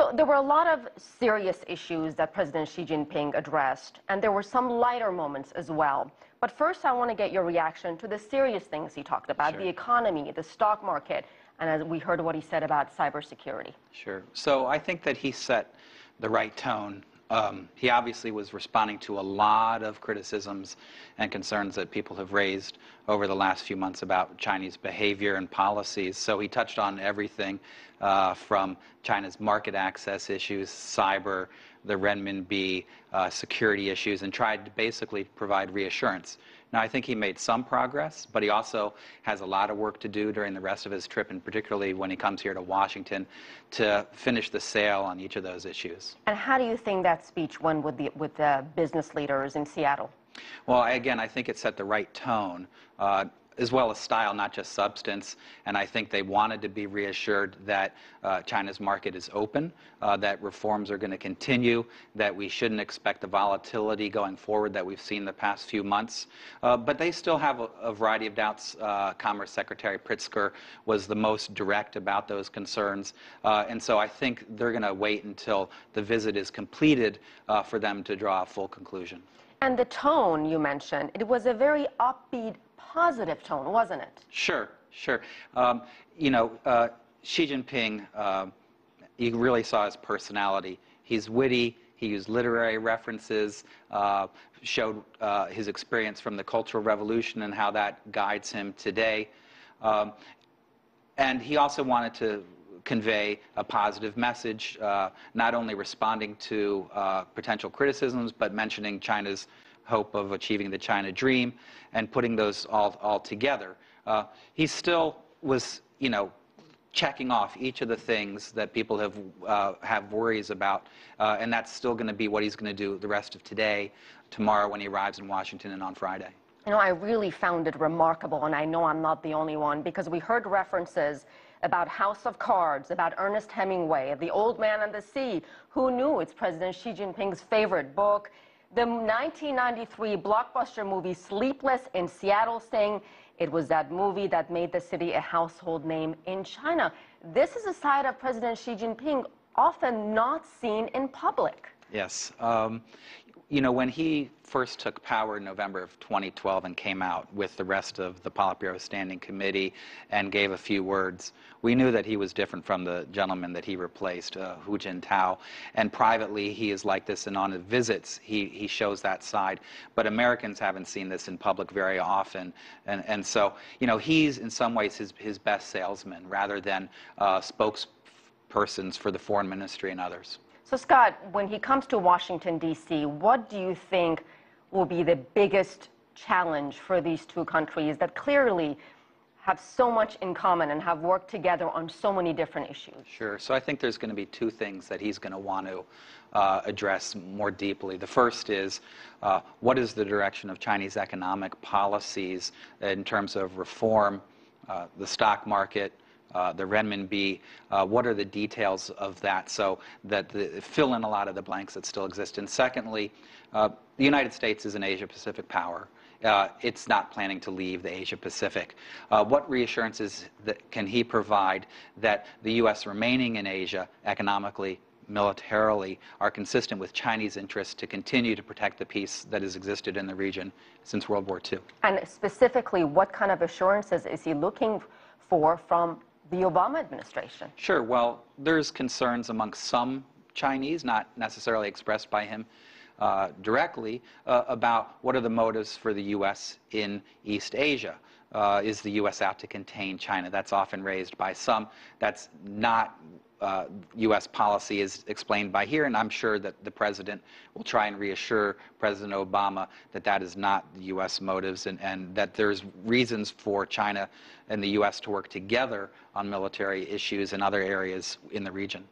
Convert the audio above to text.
So there were a lot of serious issues that President Xi Jinping addressed, and there were some lighter moments as well. But first, I want to get your reaction to the serious things he talked about, Sure. the economy, the stock market, and as we heard what he said about cybersecurity. Sure. So I think that he set the right tone. He obviously was responding to a lot of criticisms and concerns that people have raised over the last few months about Chinese behavior and policies. So he touched on everything from China's market access issues, cyber, the renminbi, security issues, and tried to basically provide reassurance. Now, I think he made some progress, but he also has a lot of work to do during the rest of his trip, and particularly when he comes here to Washington, to finish the sale on each of those issues. And how do you think that speech went with the business leaders in Seattle? Well, again, I think it set the right tone, as well as style, not just substance. And I think they wanted to be reassured that China's market is open, that reforms are going to continue, that we shouldn't expect the volatility going forward that we've seen the past few months. But they still have a variety of doubts. Commerce Secretary Pritzker was the most direct about those concerns. And so I think they're going to wait until the visit is completed for them to draw a full conclusion. And the tone you mentioned, it was a very upbeat, positive tone, wasn't it? Sure, sure. Xi Jinping, you really saw his personality. He's witty. He used literary references, showed his experience from the Cultural Revolution and how that guides him today. And he also wanted to convey a positive message, not only responding to potential criticisms, but mentioning China's hope of achieving the China dream and putting those all together. He still was, checking off each of the things that people have worries about, and that's still going to be what he's going to do the rest of today, tomorrow when he arrives in Washington, and on Friday. I really found it remarkable, and I know I'm not the only one, because we heard references about House of Cards, about Ernest Hemingway, The Old Man and the Sea. Who knew? It's President Xi Jinping's favorite book. The 1993 blockbuster movie Sleepless in Seattle, saying it was that movie that made the city a household name in China. This is a side of President Xi Jinping often not seen in public. Yes. When he first took power in November of 2012 and came out with the rest of the Politburo Standing Committee and gave a few words, we knew that he was different from the gentleman that he replaced, Hu Jintao. And privately, he is like this, and on his visits, he shows that side. But Americans haven't seen this in public very often. And so, he's in some ways his best salesman rather than spokespersons for the foreign ministry and others. So, Scott, when he comes to Washington, D.C., what do you think will be the biggest challenge for these two countries that clearly have so much in common and have worked together on so many different issues? Sure. So I think there's going to be two things that he's going to want to address more deeply. The first is what is the direction of Chinese economic policies in terms of reform, the stock market, the renminbi, what are the details of that, so that fill in a lot of the blanks that still exist. And secondly, the United States is an Asia-Pacific power. It's not planning to leave the Asia-Pacific. What reassurances can he provide that the U.S. remaining in Asia economically, militarily, are consistent with Chinese interests to continue to protect the peace that has existed in the region since World War II? And specifically, what kind of assurances is he looking for from the Obama administration? Sure. Well, there's concerns among some Chinese, not necessarily expressed by him directly, about what are the motives for the U.S. in East Asia. Is the U.S. out to contain China? That's often raised by some. That's not U.S. policy as explained by here, and I'm sure that the president will try and reassure President Obama that that is not the U.S. motives, and that there's reasons for China and the U.S. to work together on military issues and other areas in the region.